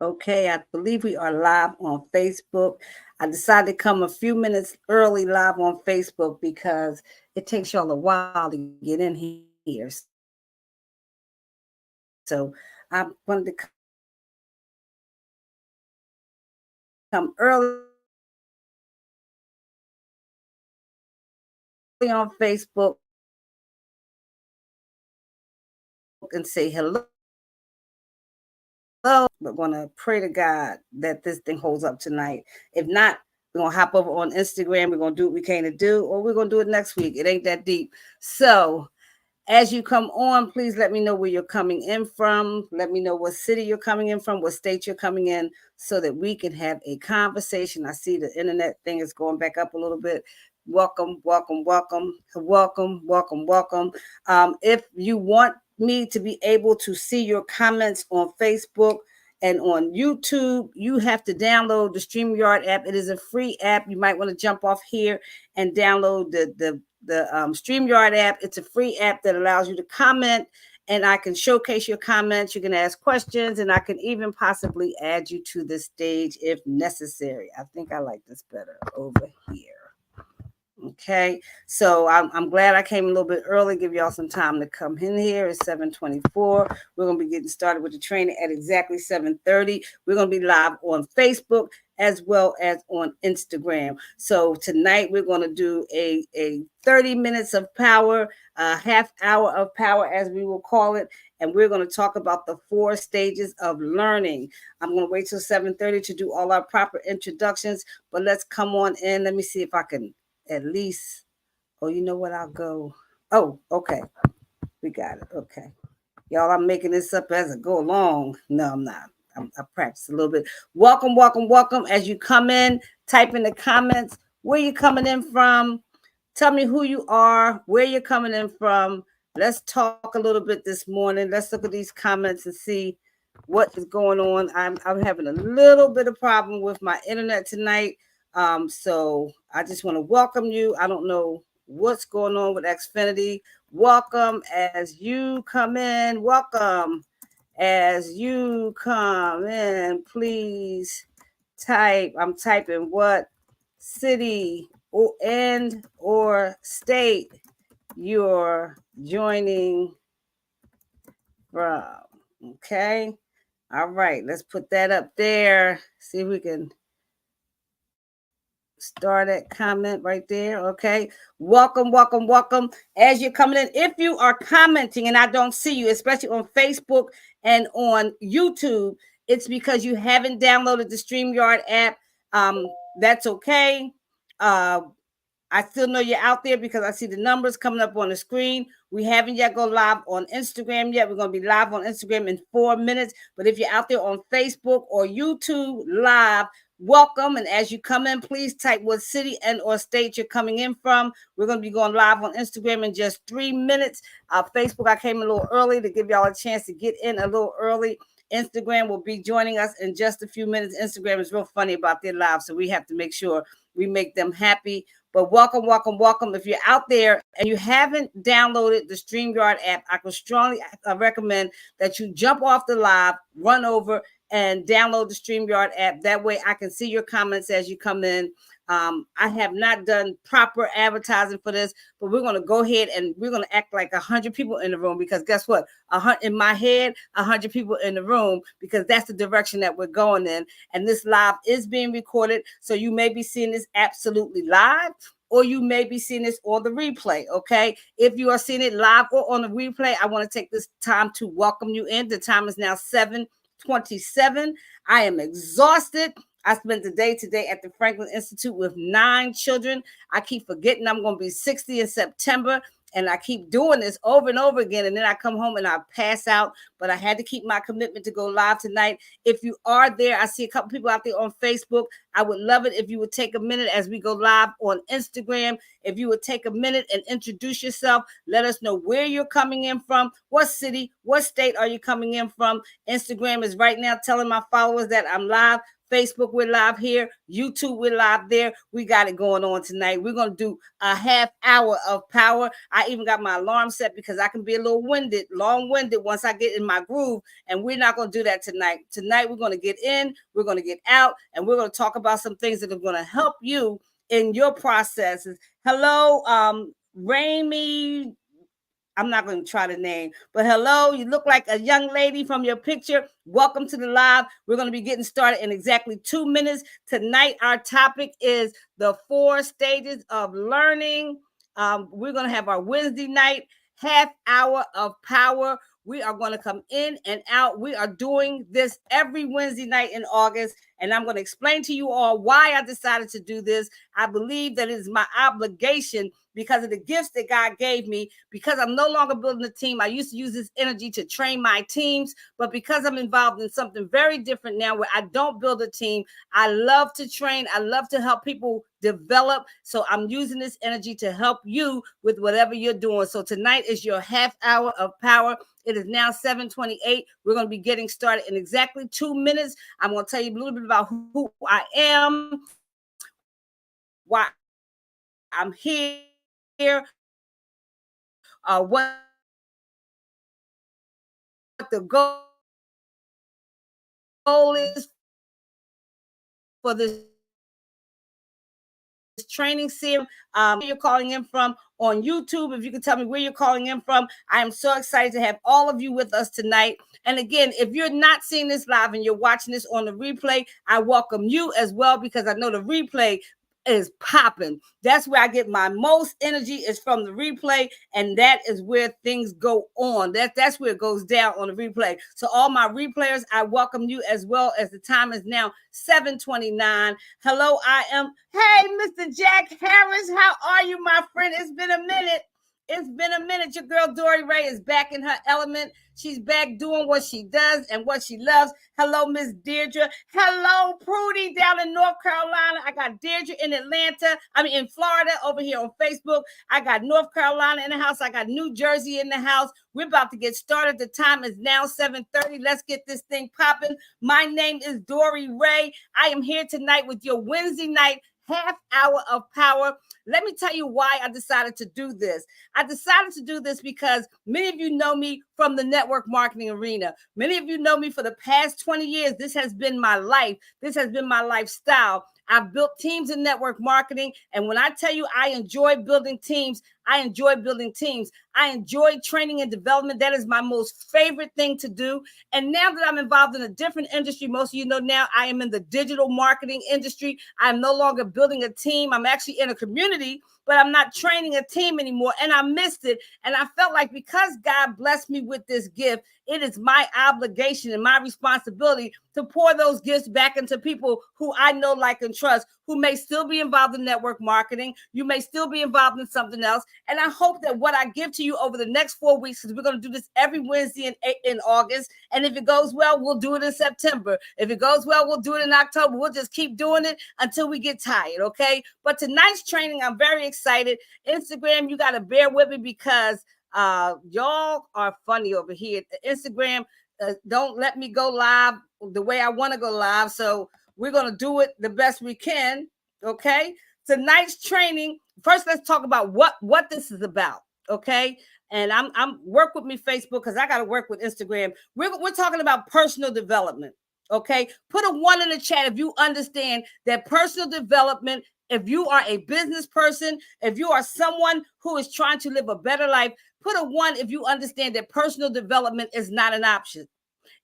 Okay, I believe we are live on Facebook. I decided to come a few minutes early live on Facebook because it takes y'all a while to get in here. So I wanted to come early on Facebook and say hello and say hello. We're gonna pray to God that this thing holds up tonight. If not, we're gonna hop over on Instagram. We're gonna do what we came to do, or we're gonna do it next week. It ain't that deep. So as you come on, please let me know where you're coming in from. Let me know what city you're coming in from, what state you're coming in, so that we can have a conversation. I see the internet thing is going back up a little bit. Welcome, welcome, welcome, welcome, welcome, welcome. If you want me to be able to see your comments on Facebook and on YouTube, you have to download the StreamYard app. It is a free app. You might want to jump off here and download the StreamYard app. It's a free app that allows you to comment, and I can showcase your comments. You can ask questions, and I can even possibly add you to the stage if necessary. I think I like this better over here. Okay, so I'm glad I came a little bit early, give y'all some time to come in here. It's 7:24. We're going to be getting started with the training at exactly 7:30. We're going to be live on Facebook as well as on Instagram. So tonight we're going to do a 30 minutes of power, a half hour of power, as we will call it. And we're going to talk about the 4 stages of learning. I'm going to wait till 7:30 to do all our proper introductions, but let's come on in. Let me see if I can at least, oh, you know what? I'll go. Oh, okay. We got it. Okay. Y'all, I'm making this up as I go along. No, I'm not. I practice a little bit. Welcome, welcome, welcome. As you come in, type in the comments where you're coming in from. Tell me who you are, where you're coming in from. Let's talk a little bit this morning. Let's look at these comments and see what is going on. I'm having a little bit of problem with my internet tonight. So I just want to welcome you. I don't know what's going on with Xfinity. Welcome as you come in. Welcome as you come in. Please type. I'm typing what city or state you're joining from. Okay. All right. Let's put that up there. See if we can start that comment right there. Okay. Welcome, welcome, welcome. As you're coming in, if you are commenting and I don't see you, especially on Facebook and on YouTube, it's because you haven't downloaded the StreamYard app. That's okay. I still know you're out there because I see the numbers coming up on the screen. We haven't yet go live on Instagram yet. We're going to be live on Instagram in 4 minutes. But if you're out there on Facebook or YouTube live, welcome. And as you come in, please type what city and or state you're coming in from. We're going to be going live on Instagram in just 3 minutes. Facebook, I came a little early to give y'all a chance to get in a little early. Instagram will be joining us in just a few minutes. Instagram is real funny about their live, so we have to make sure we make them happy. But welcome, welcome, welcome. If you're out there and you haven't downloaded the StreamYard app, I can strongly recommend that you jump off the live, run over, and download the StreamYard app. That way I can see your comments as you come in. I have not done proper advertising for this, but we're going to go ahead and we're going to act like 100 people in the room, because guess what? In my head, 100 people in the room, because that's the direction that we're going in. And this live is being recorded, so you may be seeing this absolutely live, or you may be seeing this on the replay. Okay, if you are seeing it live or on the replay, I want to take this time to welcome you in. The time is now 7:27. I am exhausted. I spent the day today at the Franklin Institute with 9 children. I keep forgetting I'm going to be 60 in September. And I keep doing this over and over again. And then I come home and I pass out. But I had to keep my commitment to go live tonight. If you are there, I see a couple people out there on Facebook. I would love it if you would take a minute as we go live on Instagram. If you would take a minute and introduce yourself. Let us know where you're coming in from. What city, what state are you coming in from? Instagram is right now telling my followers that I'm live. Facebook, we're live here. YouTube, we're live there. We got it going on tonight. We're going to do a half hour of power. I even got my alarm set because I can be a little long-winded once I get in my groove. And we're not going to do that tonight. Tonight, we're going to get in, we're going to get out, and we're going to talk about some things that are going to help you in your processes. Hello, Ramy. I'm not going to try the name, but hello, you look like a young lady from your picture. Welcome to the live. We're going to be getting started in exactly 2 minutes. Tonight, our topic is the 4 stages of learning. We're going to have our Wednesday night half hour of power. We are going to come in and out. We are doing this every Wednesday night in August, and I'm going to explain to you all why I decided to do this. I believe that it is my obligation because of the gifts that God gave me, because I'm no longer building a team. I used to use this energy to train my teams, but because I'm involved in something very different now where I don't build a team, I love to train. I love to help people develop. So I'm using this energy to help you with whatever you're doing. So tonight is your half hour of power. It is now 7:28. We're going to be getting started in exactly 2 minutes. I'm going to tell you a little bit about who I am, why I'm here, what the goal is for this training series. You're calling in from on YouTube. If you can tell me where you're calling in from, I am so excited to have all of you with us tonight. And again, if you're not seeing this live and you're watching this on the replay, I welcome you as well, because I know the replay is popping. That's where I get my most energy, is from the replay, and that is where things go on. That's where it goes down on the replay. So all my replayers, I welcome you as well. As the time is now 7:29. Hello, I am. Hey, Mr. Jack Harris, how are you, my friend? It's been a minute. It's been a minute. Your girl Dory Ray is back in her element. She's back doing what she does and what she loves. Hello, Miss Deirdre. Hello, Prudy down in North Carolina. I got Deirdre in in Florida over here on Facebook. I got North Carolina in the house. I got New Jersey in the house. We're about to get started. The time is now 7:30. Let's get this thing popping. My name is Dory Ray. I am here tonight with your Wednesday night half hour of power. Let me tell you why I decided to do this. I decided to do this because many of you know me from the network marketing arena. Many of you know me for the past 20 years. This has been my life. This has been my lifestyle. I've built teams in network marketing. And when I tell you I enjoy building teams, I enjoy building teams. I enjoy training and development. That is my most favorite thing to do. And now that I'm involved in a different industry, most of you know now I am in the digital marketing industry. I'm no longer building a team. I'm actually in a community, but I'm not training a team anymore. And I missed it. And I felt like because God blessed me with this gift, it is my obligation and my responsibility to pour those gifts back into people who I know, like, and trust, who may still be involved in network marketing. You may still be involved in something else. And I hope that what I give to you over the next 4 weeks, because we're going to do this every Wednesday in August. And if it goes well, we'll do it in September. If it goes well, we'll do it in October. We'll just keep doing it until we get tired, okay? But tonight's training, I'm very excited. Instagram, you got to bear with me because y'all are funny over here. Instagram don't let me go live the way I want to go live. So we're going to do it the best we can, okay? Tonight's training, first let's talk about what this is about, okay? And I'm work with me Facebook, because I got to work with Instagram. We're talking about personal development, okay? Put a 1 in the chat if you understand that personal development. If you are a business person, if you are someone who is trying to live a better life, put a 1 if you understand that personal development is not an option.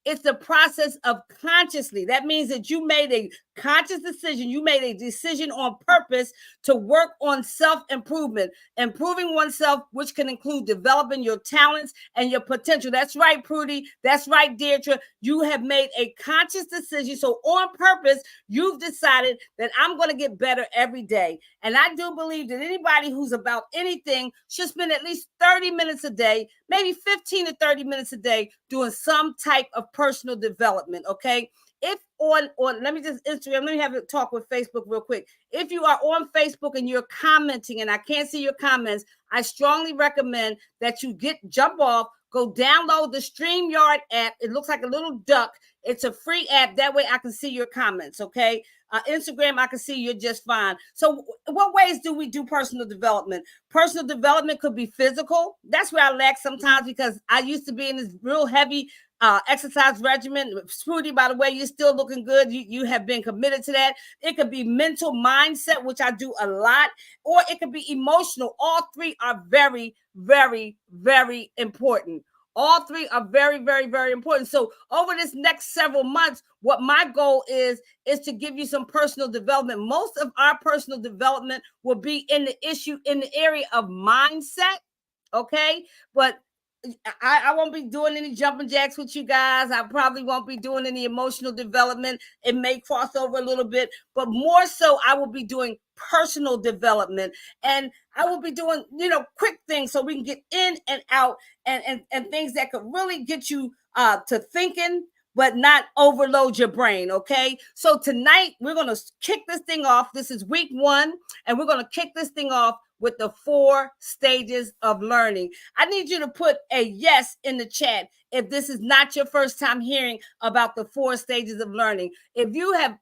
It's the process of consciously. That means that you made a conscious decision. You made a decision on purpose to work on self-improvement, improving oneself, which can include developing your talents and your potential. That's right, Prudy. That's right, Deirdre. You have made a conscious decision. So on purpose, you've decided that I'm going to get better every day. And I do believe that anybody who's about anything should spend at least 30 minutes a day, maybe 15 to 30 minutes a day, doing some type of personal development, okay? If let me just Instagram, let me have a talk with Facebook real quick. If you are on Facebook and you're commenting and I can't see your comments, I strongly recommend that you jump off, go download the StreamYard app. It looks like a little duck. It's a free app. That way I can see your comments, okay? Instagram, I can see you're just fine. So what ways do we do personal development? Personal development could be physical. That's where I lack sometimes because I used to be in this real heavy exercise regimen. Sprudy, by the way, you're still looking good. You have been committed to that. It could be mental mindset, which I do a lot, or it could be emotional. All three are very, very, very important. All three are very, very, very important. So over this next several months, what my goal is to give you some personal development. Most of our personal development will be in the area of mindset. Okay. But I won't be doing any jumping jacks with you guys. I probably won't be doing any emotional development. It may cross over a little bit, but more so I will be doing personal development, and I will be doing, quick things so we can get in and out and things that could really get you to thinking, but not overload your brain. Okay. So tonight we're going to kick this thing off. This is week 1, and we're going to kick this thing off with the 4 stages of learning. I need you to put a yes in the chat if this is not your first time hearing about the 4 stages of learning. If you have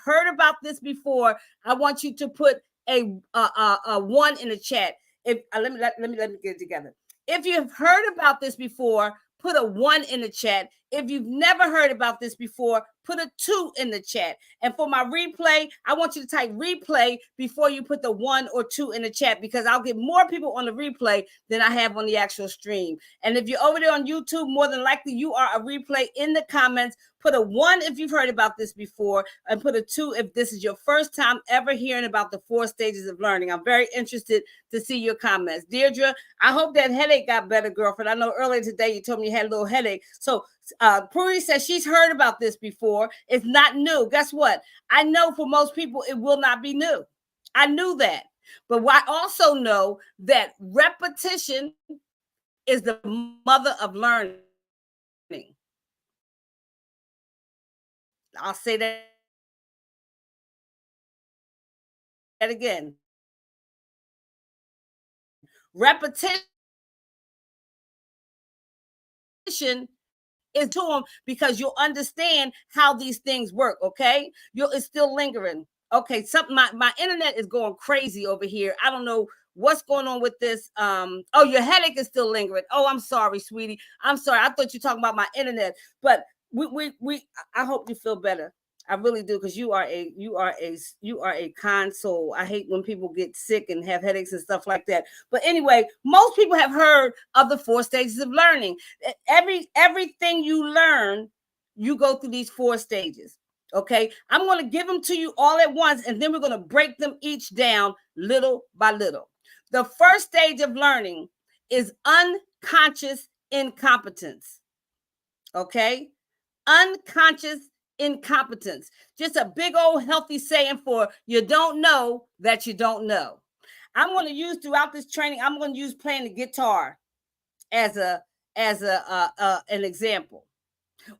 heard about this before, I want you to put a 1 in the chat. If let me get it together. If you've heard about this before, put a 1 in the chat. If you've never heard about this before, put a 2 in the chat. And for my replay, I want you to type replay before you put the 1 or 2 in the chat, because I'll get more people on the replay than I have on the actual stream. And if you're over there on YouTube, more than likely you are a replay. In the comments, put a 1 if you've heard about this before, and put a 2 if this is your first time ever hearing about the 4 stages of learning. I'm very interested to see your comments. Deirdre, I hope that headache got better, girlfriend. I know earlier today you told me you had a little headache. So Prudy says she's heard about this before. It's not new. Guess what? I know for most people it will not be new. I knew that. But I also know that repetition is the mother of learning. I'll say that again. Repetition is to them because you'll understand how these things work. Okay, it's still lingering. Okay, something my internet is going crazy over here. I don't know what's going on with this. Oh, your headache is still lingering. Oh, I'm sorry, sweetie. I'm sorry. I thought you were talking about my internet, but I hope you feel better. I really do, because you are a kind soul. I hate when people get sick and have headaches and stuff like that. But anyway, most people have heard of the 4 stages of learning. Everything you learn, you go through these 4 stages. Okay, I'm going to give them to you all at once, and then we're going to break them each down little by little. The first stage of learning is unconscious incompetence. Okay, unconscious incompetence. Just a big old healthy saying for you don't know that you don't know. I'm going to use throughout this training, I'm going to use playing the guitar as an example.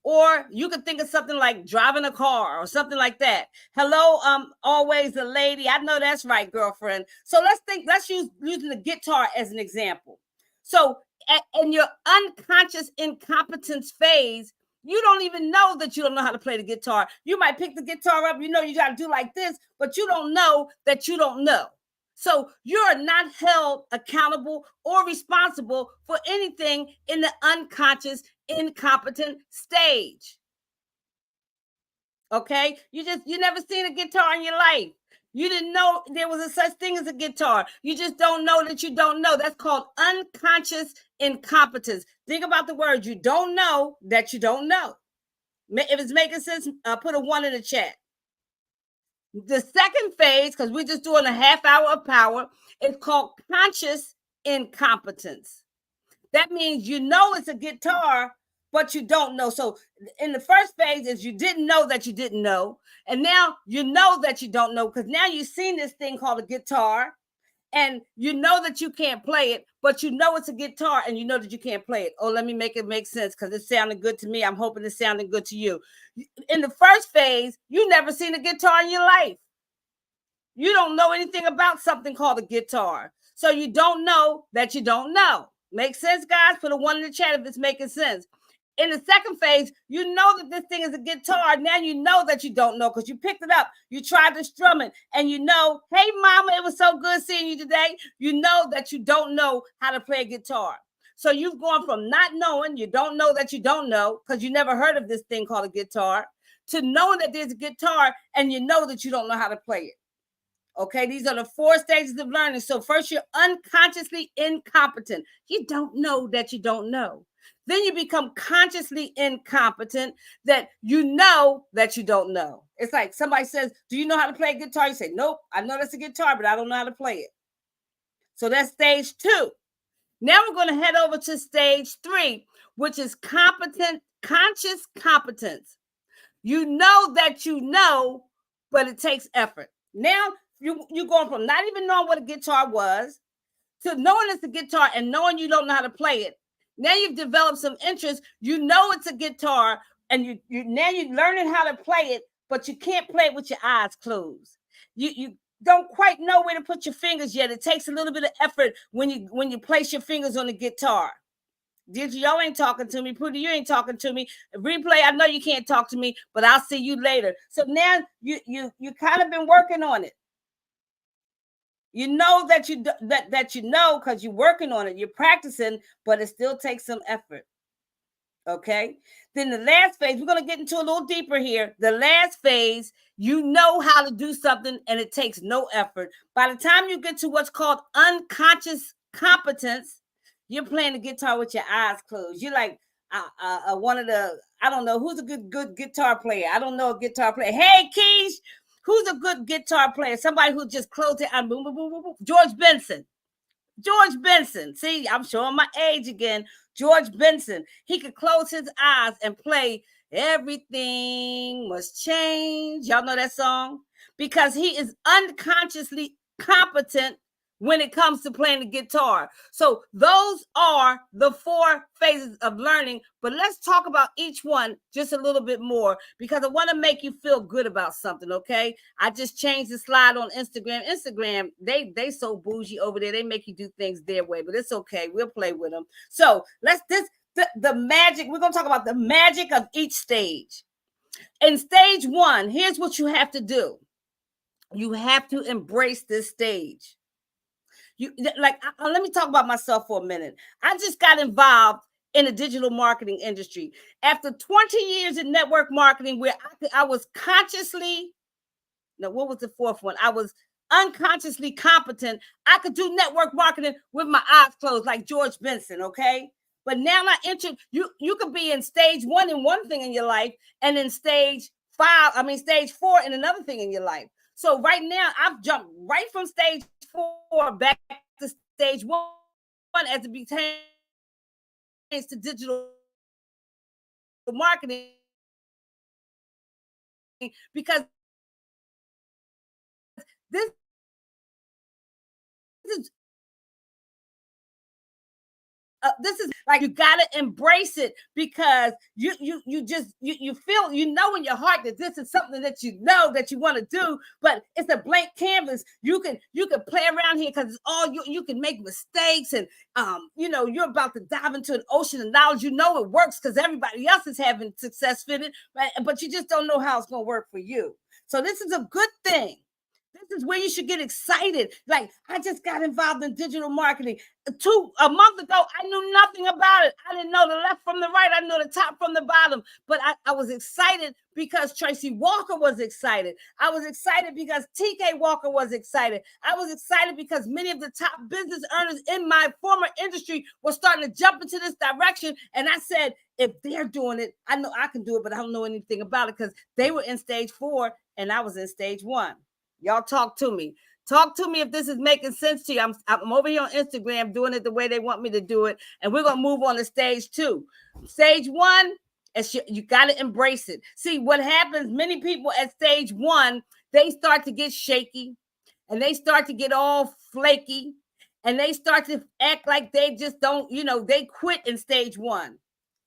Or you could think of something like driving a car or something like that. Hello, always a lady. I know that's right, girlfriend. So let's use using the guitar as an example. So in your unconscious incompetence phase, you don't even know that you don't know how to play the guitar. You might pick the guitar up, you got to do like this, but you don't know that you don't know. So you're not held accountable or responsible for anything in the unconscious incompetent stage. Okay, you never seen a guitar in your life. You didn't know there was a such thing as a guitar. You just don't know that you don't know. That's called unconscious incompetence. Think about the word. You don't know that you don't know. If it's making sense, put a 1 in the chat. The second phase, because we're just doing a half hour of power, is called conscious incompetence. That means it's a guitar, but you don't know. So in the first phase is you didn't know that you didn't know. And now you know that you don't know, because now you've seen this thing called a guitar, and you know that you can't play it, but you know it's a guitar and you know that you can't play it. Oh, let me make it make sense, because it sounded good to me. I'm hoping it's sounding good to you. In the first phase, you never seen a guitar in your life. You don't know anything about something called a guitar. So you don't know that you don't know. Make sense, guys? Put a 1 in the chat if it's making sense. In the second phase, you know that this thing is a guitar. Now you know that you don't know because you picked it up. You tried to strum it and you know, hey, mama, it was so good seeing you today. You know that you don't know how to play a guitar. So you've gone from not knowing, you don't know that you don't know because you never heard of this thing called a guitar, to knowing that there's a guitar and you know that you don't know how to play it. Okay, these are the 4 stages of learning. So first, you're unconsciously incompetent. You don't know that you don't know. Then you become consciously incompetent, that you know that you don't know. It's like somebody says, do you know how to play a guitar? You say, nope, I know that's a guitar, but I don't know how to play it. So that's stage 2. Now we're going to head over to stage 3, which is conscious competence. You know that you know, but it takes effort. Now you're going from not even knowing what a guitar was to knowing it's a guitar and knowing you don't know how to play it. Now you've developed some interest. You know it's a guitar, and you now you're learning how to play it, but you can't play it with your eyes closed. You don't quite know where to put your fingers yet. It takes a little bit of effort when you place your fingers on the guitar. Did y'all ain't talking to me? Pootie, you ain't talking to me. Replay, I know you can't talk to me, but I'll see you later. So now you kind of been working on it. You know that you know because you're working on it, you're practicing, but it still takes some effort. Okay. Then the last phase, we're going to get into a little deeper here. The last phase, you know how to do something and it takes no effort. By the time you get to what's called unconscious competence, you're playing the guitar with your eyes closed. You're like one of the, I don't know, who's a good guitar player? I don't know a guitar player. Hey, Keish, who's a good guitar player? Somebody who just closed it and boom, boom, boom, boom, boom. George Benson. George Benson. See, I'm showing my age again. George Benson. He could close his eyes and play Everything Must Change. Y'all know that song? Because he is unconsciously competent when it comes to playing the guitar. So those are the 4 phases of learning, but let's talk about each one just a little bit more because I want to make you feel good about something, okay? I just changed the slide on Instagram. Instagram, they so bougie over there. They make you do things their way, but it's okay. We'll play with them. So the magic, we're going to talk about the magic of each stage. In stage 1, here's what you have to do. You have to embrace this stage. Let me talk about myself for a minute. I just got involved in the digital marketing industry after 20 years in network marketing, where I was consciously, what was the 4th one? I was unconsciously competent. I could do network marketing with my eyes closed, like George Benson. Okay. But now you could be in stage 1 in one thing in your life, and in stage 4 in another thing in your life. So right now, I've jumped right from stage 4 back to stage 1 as it pertains to digital marketing, because this is this is like, you gotta embrace it, because you feel, you know, in your heart that this is something that you know that you want to do, but it's a blank canvas. You can play around here because it's all you can make mistakes, and you're about to dive into an ocean of knowledge. You know it works because everybody else is having success with it, but you just don't know how it's going to work for you. So this is a good thing. This is where you should get excited. Like, I just got involved in digital marketing. A month ago, I knew nothing about it. I didn't know the left from the right. I know the top from the bottom. But I was excited because Tracy Walker was excited. I was excited because TK Walker was excited. I was excited because many of the top business earners in my former industry were starting to jump into this direction. And I said, if they're doing it, I know I can do it, but I don't know anything about it, because they were in stage 4 and I was in stage 1. Y'all talk to me. Talk to me if this is making sense to you. I'm over here on Instagram doing it the way they want me to do it. And we're going to move on to stage 2. Stage 1, you got to embrace it. See, what happens, many people at stage 1, they start to get shaky, and they start to get all flaky, and they start to act like they just don't, they quit in stage 1.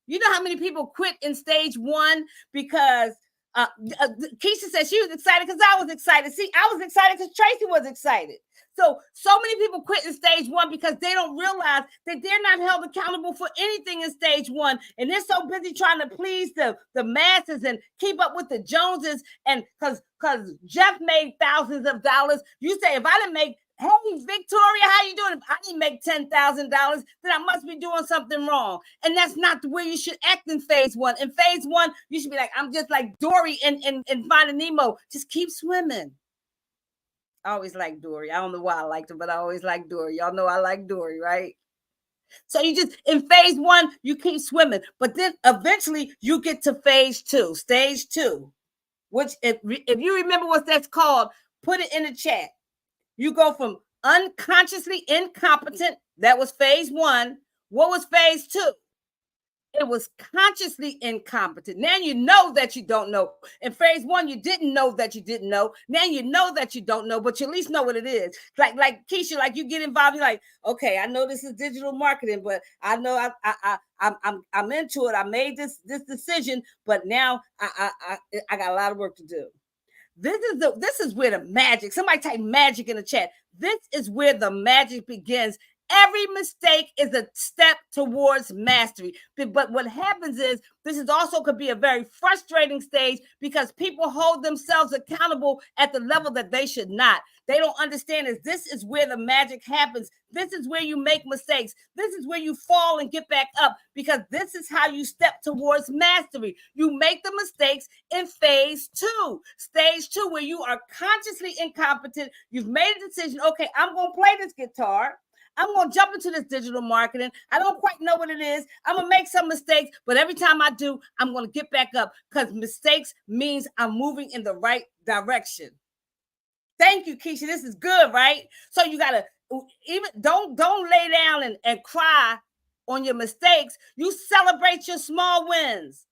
You know how many people quit in stage 1 because Keisha said she was excited because I was excited. See, I was excited because Tracy was excited. So many people quit in stage one because they don't realize that they're not held accountable for anything in stage one. And they're so busy trying to please the masses and keep up with the Joneses. And because Jeff made thousands of dollars, you say, if I didn't make, hey, Victoria, how you doing? If I didn't make $10,000, then I must be doing something wrong. And that's not the way you should act in phase one. In phase one, you should be like, I'm just like Dory in Finding Nemo. Just keep swimming. I always like Dory. I don't know why I liked her, but I always like Dory. Y'all know I like Dory, right? So you just, in phase one, you keep swimming. But then eventually you get to phase two, stage two, which if you remember what that's called, put it in the chat. You go from unconsciously incompetent. That was phase one. What was phase two? It was consciously incompetent. Now you know that you don't know. In phase one, you didn't know that you didn't know. Now you know that you don't know, but you at least know what it is. Like Keisha, like you get involved. You're like, okay, I know this is digital marketing, but I know I'm into it. I made this decision, but now I got a lot of work to do. This is where the magic. Somebody type magic in the chat. This is where the magic begins. Every mistake is a step towards mastery. But what happens is this is also could be a very frustrating stage because people hold themselves accountable at the level that they should not. They don't understand is this is where the magic happens. This is where you make mistakes. This is where you fall and get back up because this is how you step towards mastery. You make the mistakes in phase two, stage two, where you are consciously incompetent. You've made a decision. Okay, I'm going to play this guitar. I'm going to jump into this digital marketing. I don't quite know what it is. I'm going to make some mistakes, but every time I do, I'm going to get back up because mistakes means I'm moving in the right direction. Thank you, Keisha. This is good, right? So you got to even don't lay down and cry on your mistakes. You celebrate your small wins.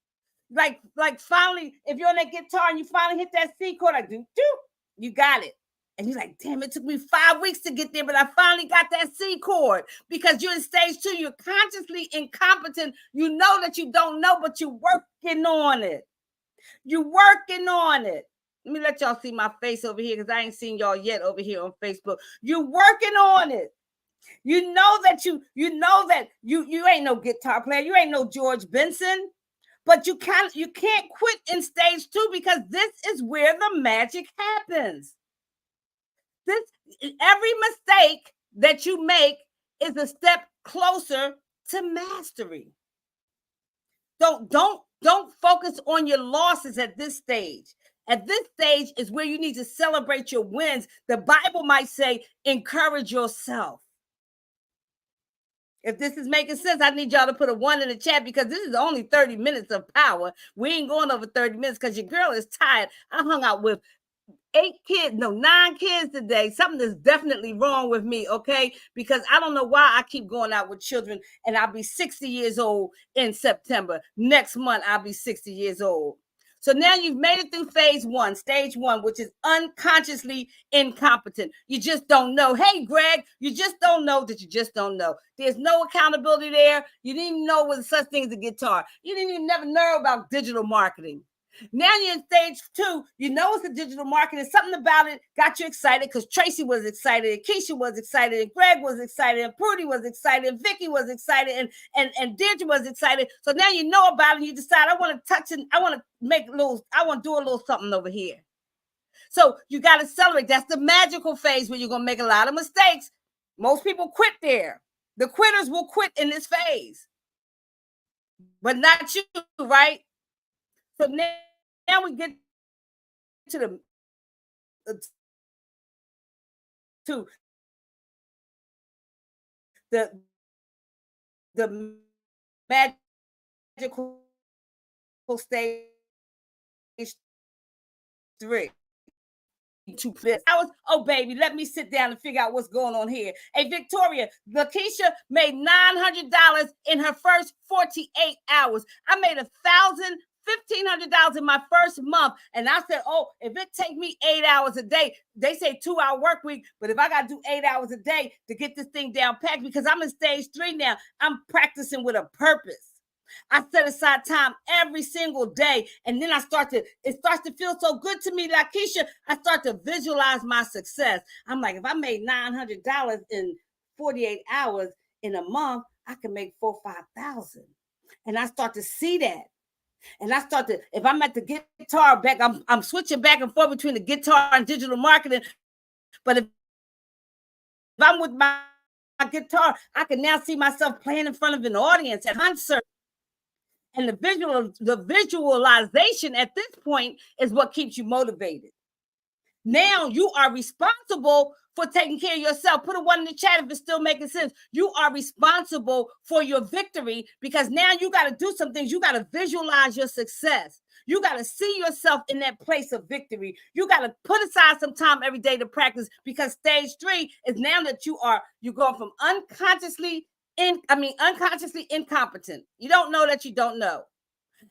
Like finally, if you're on that guitar and you finally hit that C chord, like do, you got it. And you're like, damn, it took me 5 weeks to get there, but I finally got that C chord because you're in stage two. You're consciously incompetent. You know that you don't know, but you're working on it. You're working on it. Let me let y'all see my face over here because I ain't seen y'all yet over here on Facebook. You're working on it. You know that you ain't no guitar player. You ain't no George Benson. But you can't quit in stage two because this is where the magic happens. Every mistake that you make is a step closer to mastery. Don't focus on your losses at this stage. At this stage is where you need to celebrate your wins. The Bible might say, encourage yourself. If this is making sense, I need y'all to put a 1 in the chat because this is only 30 minutes of power. We ain't going over 30 minutes because your girl is tired. I hung out with 9 kids today. Something is definitely wrong with me, okay? Because I don't know why I keep going out with children and I'll be 60 years old in September. Next month, I'll be 60 years old. So now you've made it through phase one, stage one, which is unconsciously incompetent. You just don't know. Hey, Greg, you just don't know that you just don't know. There's no accountability there. You didn't even know what such thing as a guitar. You didn't even never know about digital marketing. Now you're in stage two. You know it's a digital marketing. Something about it got you excited because Tracy was excited, and Keisha was excited, and Greg was excited, and Prudy was excited, and Vicky was excited, and Deirdre was excited. So now you know about it, and you decide, I want to touch it. I want to do a little something over here. So you got to celebrate. That's the magical phase where you're going to make a lot of mistakes. Most people quit there. The quitters will quit in this phase. But not you, right? So now we get to the magical stage 3. Oh, baby, let me sit down and figure out what's going on here. Hey, Victoria, Lakeisha made $900 in her first 48 hours. I made $1,500 in my first month. And I said, oh, if it take me 8 hours a day, they say 2-hour work week, but if I got to do 8 hours a day to get this thing down packed, because I'm in stage 3 now, I'm practicing with a purpose. I set aside time every single day. And then it starts to feel so good to me, Lakeisha. I start to visualize my success. I'm like, if I made $900 in 48 hours in a month, I can make 4,000 or 5,000. And I start to see that. And I start to, if I'm at the guitar back, I'm switching back and forth between the guitar and digital marketing. But if I'm with my guitar, I can now see myself playing in front of an audience at concert. And the visualization at this point is what keeps you motivated. Now you are responsible for taking care of yourself. Put a 1 in the chat if it's still making sense. You are responsible for your victory, because now you got to do some things. You got to visualize your success. You got to see yourself in that place of victory. You got to put aside some time every day to practice, because stage 3 is now that you're going from unconsciously incompetent. You don't know that you don't know.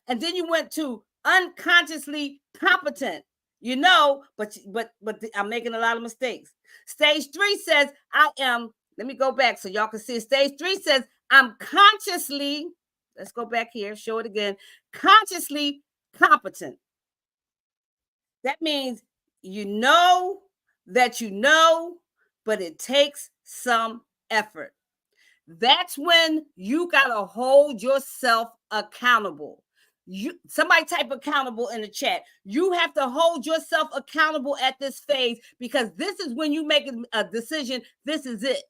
And then you went to unconsciously competent. You know, but I'm making a lot of mistakes. Stage 3 says let me go back so y'all can see it. Stage 3 says I'm consciously, let's go back here, show it again, consciously competent. That means you know that you know, but it takes some effort. That's when you got to hold yourself accountable. Somebody type accountable in the chat. You have to hold yourself accountable at this phase, because this is when you make a decision. This is it.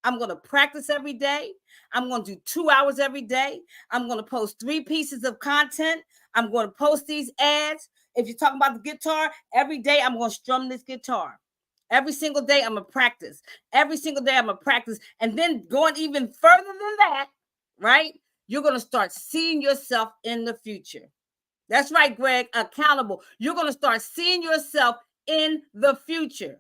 I'm going to practice every day. I'm going to do 2 hours every day. I'm going to post 3 pieces of content. I'm going to post these ads. If you're talking about the guitar, every day I'm going to strum this guitar. Every single day I'm going to practice. Every single day I'm going to practice. And then going even further than that, right? You're going to start seeing yourself in the future. That's right, Greg, accountable. You're going to start seeing yourself in the future.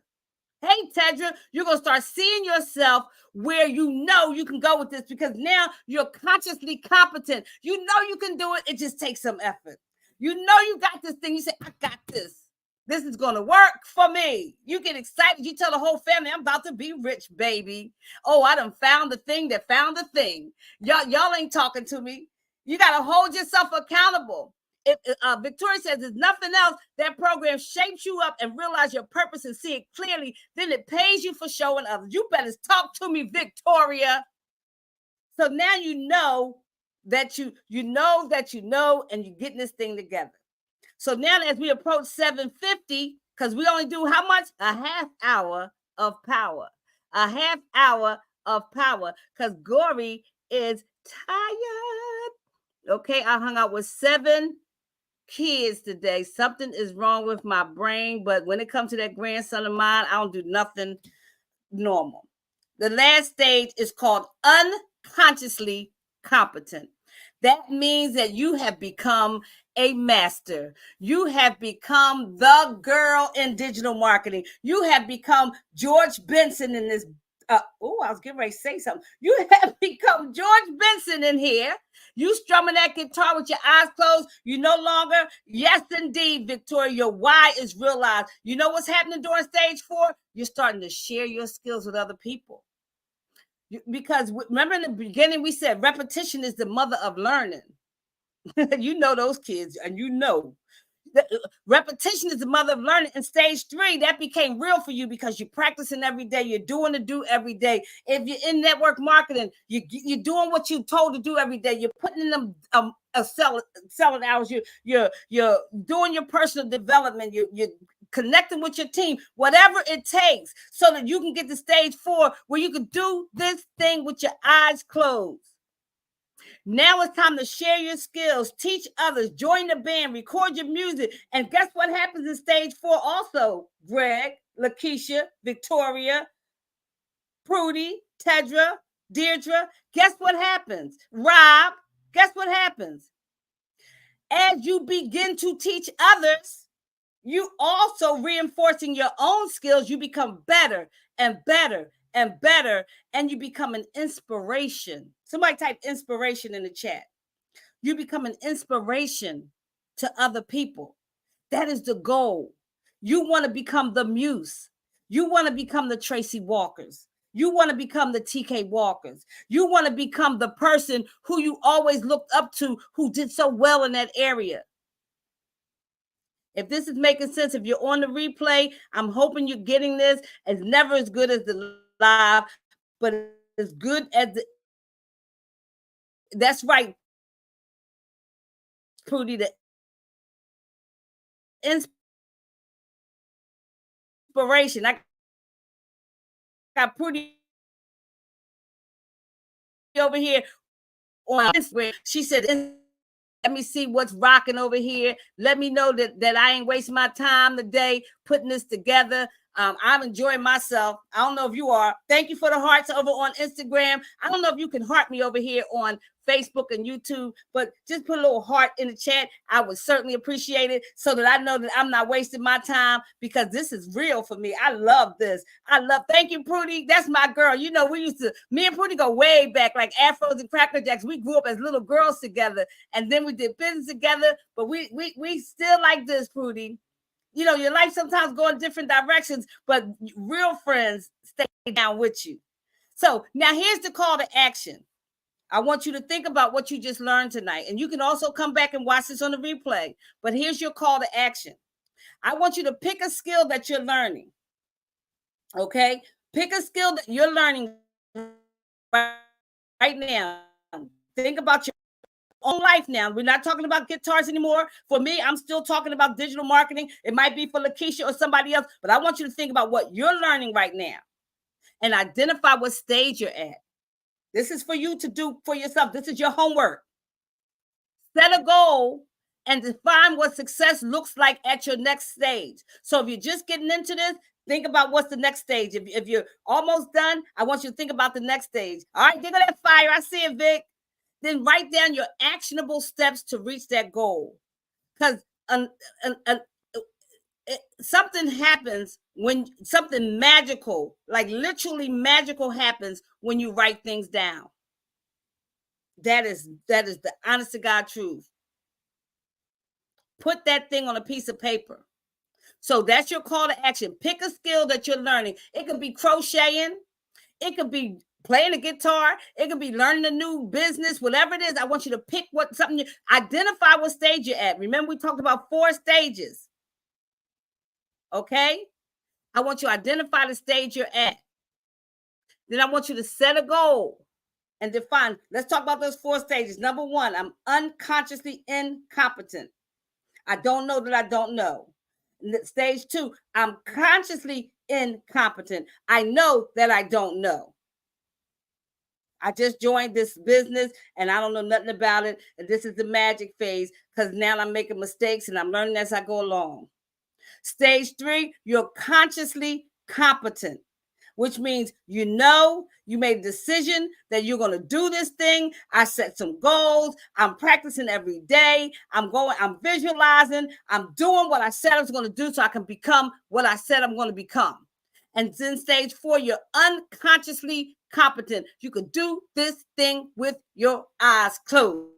Hey, Tedra, you're going to start seeing yourself where you know you can go with this, because now you're consciously competent. You know you can do it. It just takes some effort. You know you got this thing. You say, I got this. This is going to work for me. You get excited. You tell the whole family, I'm about to be rich, baby. Oh, I done found the thing that found the thing. Y'all ain't talking to me. You got to hold yourself accountable. Victoria says there's nothing else. That program shapes you up and realize your purpose and see it clearly. Then it pays you for showing others. You better talk to me, Victoria. So now you know that you know that you know, and you're getting this thing together. So now as we approach 7:50, because we only do how much? A half hour of power. A half hour of power, because Gory is tired. Okay, I hung out with 7 kids today. Something is wrong with my brain, but when it comes to that grandson of mine, I don't do nothing normal. The last stage is called unconsciously competent. That means that you have become a master. You have become the girl in digital marketing. You have become George Benson in this. I was getting ready to say something. You have become George Benson in here. You strumming that guitar with your eyes closed. You no longer, yes, indeed, Victoria, your why is realized. You know what's happening during stage 4? You're starting to share your skills with other people. Because remember in the beginning, we said repetition is the mother of learning. You know those kids, and you know repetition is the mother of learning. In stage 3, that became real for you because you're practicing every day. You're doing the do every day. If you're in network marketing, you're doing what you're told to do every day. You're putting in them selling hours. You're doing your personal development. You're connecting with your team, whatever it takes, so that you can get to stage 4 where you can do this thing with your eyes closed. Now it's time to share your skills, teach others, join the band, record your music. And guess what happens in stage 4 also? Greg, Lakeisha, Victoria, Prudy, Tedra, Deirdre. Guess what happens? Rob, guess what happens? As you begin to teach others, you also reinforcing your own skills. You become better and better and better, and you become an inspiration. Somebody type inspiration in the chat. You become an inspiration to other people. That is the goal. You want to become the muse. You want to become the Tracy Walkers. You want to become the TK Walkers. You want to become the person who you always looked up to, who did so well in that area. If this is making sense, if you're on the replay, I'm hoping you're getting this. It's never as good as the live, but as good as the. That's right, Prudy. The inspiration. I got Prudy over here on Instagram. She said, let me see what's rocking over here. Let me know that I ain't wasting my time today putting this together. I'm enjoying myself. I don't know if you are. Thank you for the hearts over on Instagram. I don't know if you can heart me over here on Facebook and YouTube, but just put a little heart in the chat. I would certainly appreciate it so that I know that I'm not wasting my time, because this is real for me. I love this. Thank you, Prudy. That's my girl. You know, me and Prudy go way back, like Afros and Cracker Jacks. We grew up as little girls together, and then we did business together, but we still like this, Prudy. You know, your life sometimes go in different directions, but real friends stay down with you. So now here's the call to action. I want you to think about what you just learned tonight. And you can also come back and watch this on the replay. But here's your call to action. I want you to pick a skill that you're learning. Okay? Pick a skill that you're learning right now. Think about your own life now. We're not talking about guitars anymore. For me, I'm still talking about digital marketing. It might be for Lakeisha or somebody else, but I want you to think about what you're learning right now and identify what stage you're at. This is for you to do for yourself. This is your homework. Set a goal and define what success looks like at your next stage. So if you're just getting into this, think about what's the next stage. If you're almost done, I want you to think about the next stage. All right, dig that fire. I see it, Vic. Then write down your actionable steps to reach that goal. Because something happens when something magical, like literally magical, happens when you write things down. That is the honest to God truth. Put that thing on a piece of paper. So that's your call to action. Pick a skill that you're learning. It could be crocheting. It could be playing a guitar. It could be learning a new business, whatever it is. I want you to pick identify what stage you're at. Remember, we talked about 4 stages. Okay? I want you to identify the stage you're at. Then I want you to set a goal and define. Let's talk about those 4 stages. Number 1, I'm unconsciously incompetent. I don't know that I don't know. Stage 2, I'm consciously incompetent. I know that I don't know. I just joined this business and I don't know nothing about it. And this is the magic phase, because now I'm making mistakes and I'm learning as I go along. Stage 3, you're consciously competent, which means you made a decision that you're going to do this thing. I set some goals. I'm practicing every day. I'm visualizing. I'm doing what I said I was going to do so I can become what I said I'm going to become. And then stage 4, you're unconsciously competent. You could do this thing with your eyes closed.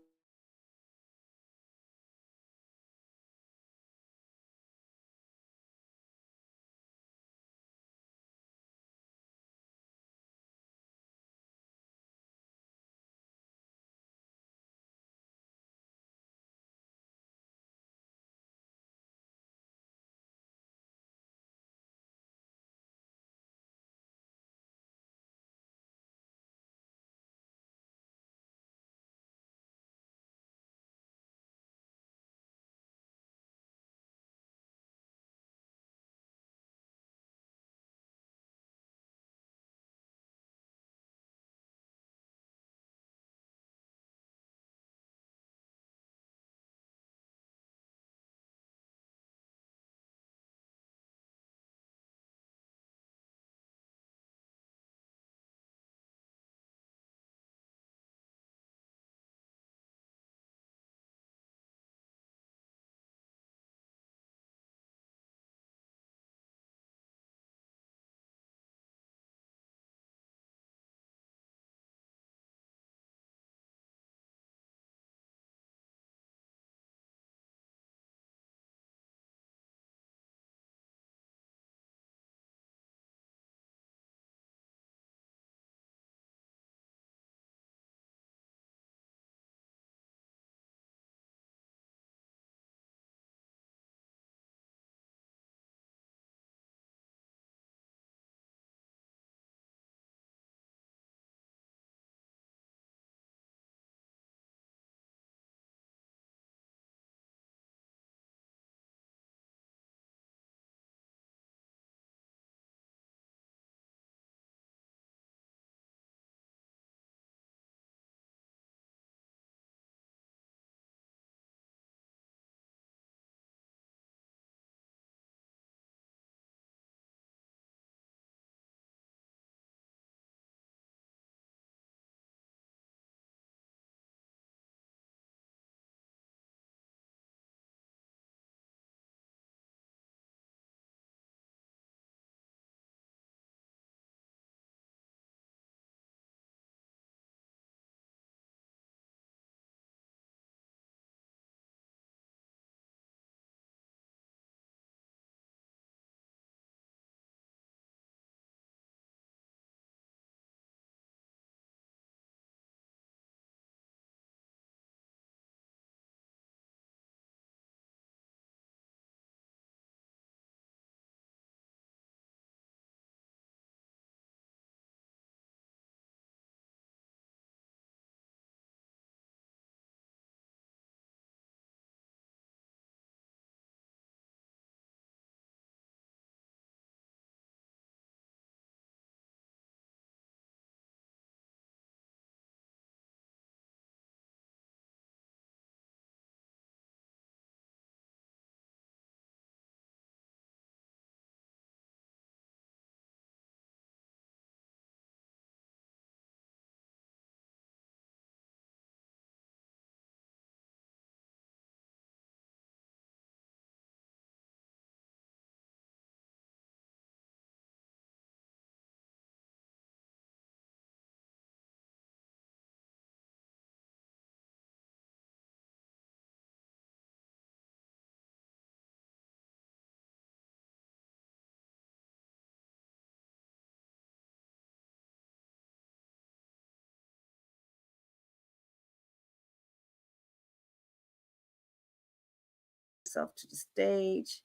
yourself to the stage.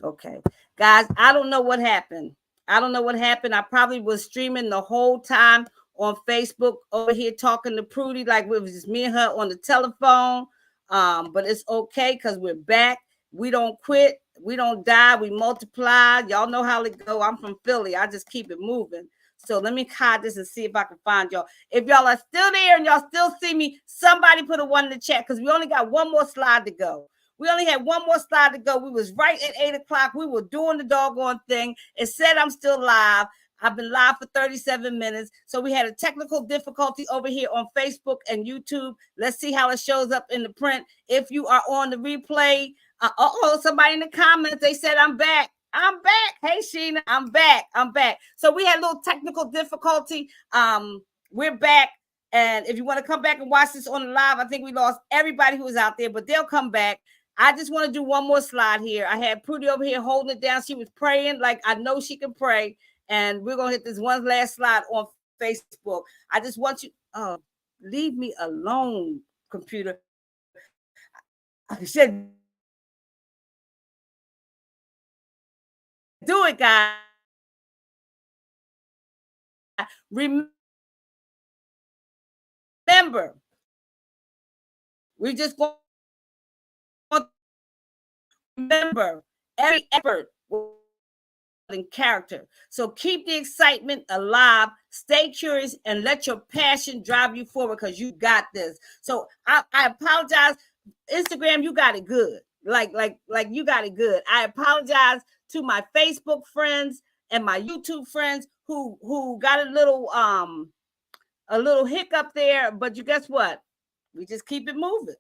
Okay, guys, I don't know what happened. I probably was streaming the whole time on Facebook over here talking to Prudy like it was just me and her on the telephone. But it's okay because we're back. We don't quit. We don't die. We multiply. Y'all know how it go. I'm from Philly. I just keep it moving. So let me hide this and see if I can find y'all. If y'all are still there and y'all still see me, somebody put a 1 in the chat because we only got one more slide to go. We only had one more slide to go. We was right at 8 o'clock. We were doing the doggone thing. It said I'm still live. I've been live for 37 minutes. So we had a technical difficulty over here on Facebook and YouTube. Let's see how it shows up in the print. If you are on the replay, somebody in the comments, they said I'm back. I'm back. Hey, Sheena, I'm back. So we had a little technical difficulty. We're back. And if you want to come back and watch this on the live, I think we lost everybody who was out there, but they'll come back. I just want to do one more slide here. I had Prudy over here holding it down. She was praying like I know she can pray. And we're going to hit this one last slide on Facebook. I just want you, leave me alone, computer. I said, do it, guys. Remember, we just want to remember every effort in character. So keep the excitement alive, stay curious, and let your passion drive you forward because you got this. So I apologize. Instagram, you got it good. Like you got it good. I apologize to my Facebook friends and my YouTube friends who got a little hiccup there, but you guess what? We just keep it moving.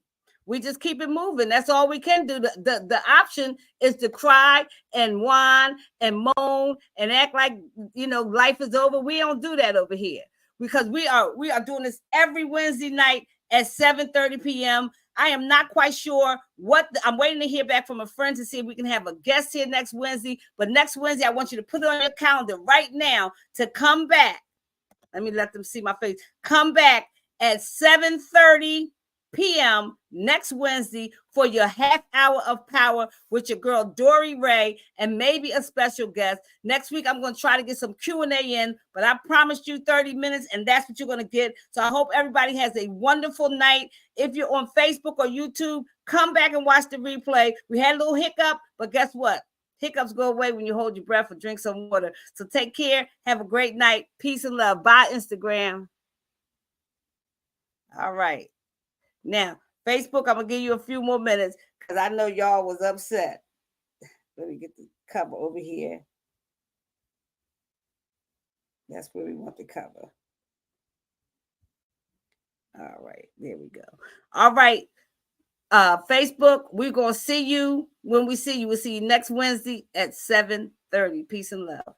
That's all we can do. The option is to cry and whine and moan and act like life is over. We don't do that over here because we are doing this every Wednesday night at 7:30 p.m. I am not quite sure I'm waiting to hear back from a friend to see if we can have a guest here next Wednesday. But next Wednesday, I want you to put it on your calendar right now to come back. Let me let them see my face. Come back at 7:30 p.m. next Wednesday for your half hour of power with your girl Dory Ray and maybe a special guest. Next week, I'm going to try to get some Q&A in, but I promised you 30 minutes, and that's what you're going to get. So I hope everybody has a wonderful night. If you're on Facebook or YouTube, come back and watch the replay. We had a little hiccup, but guess what? Hiccups go away when you hold your breath or drink some water. So take care. Have a great night. Peace and love. Bye, Instagram. All right. Now, Facebook, I'm going to give you a few more minutes because I know y'all was upset. Let me get the cover over here. That's where we want the cover. All right. There we go. All right. Facebook, we're going to see you when we see you. We'll see you next Wednesday at 7:30. Peace and love.